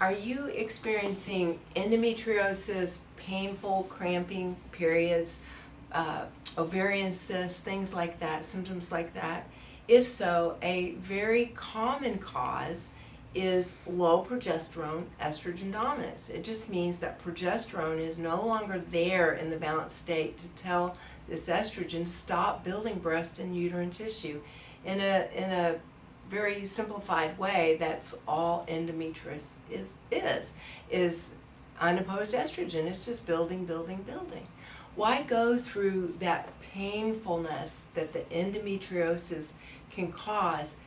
Are you experiencing endometriosis, painful cramping periods, ovarian cysts, things like that, symptoms like that? If so, a very common cause is low progesterone estrogen dominance. It just means that progesterone is no longer there in the balanced state to tell this estrogen stop building breast and uterine tissue. In a very simplified way, that's all endometriosis is unopposed estrogen. It's just building. Why go through that painfulness that the endometriosis can cause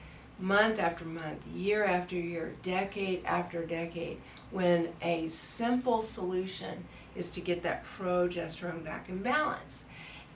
month after month, year after year, decade after decade, when a simple solution is to get that progesterone back in balance?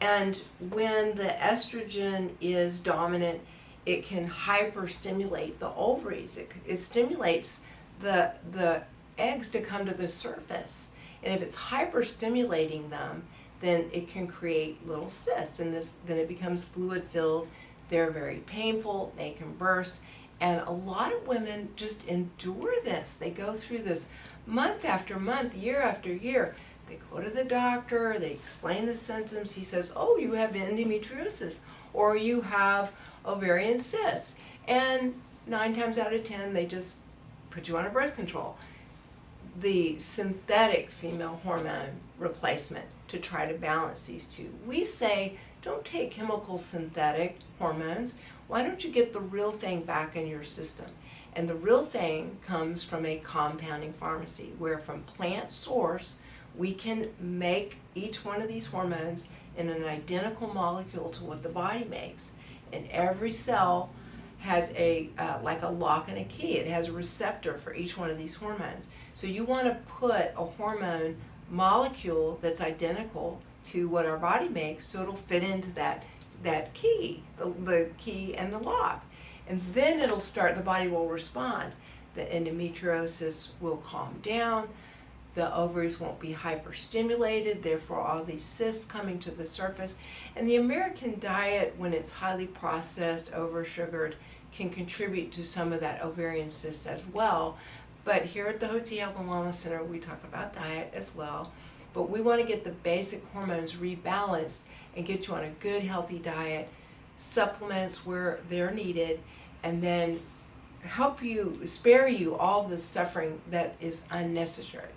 And when the estrogen is dominant, it can hyperstimulate the ovaries. It stimulates the eggs to come to the surface. And if it's hyperstimulating them, then it can create little cysts, and then it becomes fluid-filled. They're very painful, they can burst, and a lot of women just endure this. They go through this month after month, year after year. They go to the doctor, they explain the symptoms. He says, oh, you have endometriosis, or you have ovarian cysts. And 9 times out of 10, they just put you on a birth control. The synthetic female hormone replacement to try to balance these two. We say, don't take chemical synthetic hormones. Why don't you get the real thing back in your system? And the real thing comes from a compounding pharmacy, where from plant source, we can make each one of these hormones in an identical molecule to what the body makes. And every cell has like a lock and a key. It has a receptor for each one of these hormones. So you want to put a hormone molecule that's identical to what our body makes, so it'll fit into that key, the key and the lock. And then it'll start, the body will respond. The endometriosis will calm down, the ovaries won't be hyperstimulated, therefore all these cysts coming to the surface. And the American diet, when it's highly processed, over-sugared, can contribute to some of that ovarian cysts as well. But here at the Hotze Health and Wellness Center, we talk about diet as well. But we want to get the basic hormones rebalanced and get you on a good, healthy diet, supplements where they're needed, and then help you, spare you all the suffering that is unnecessary.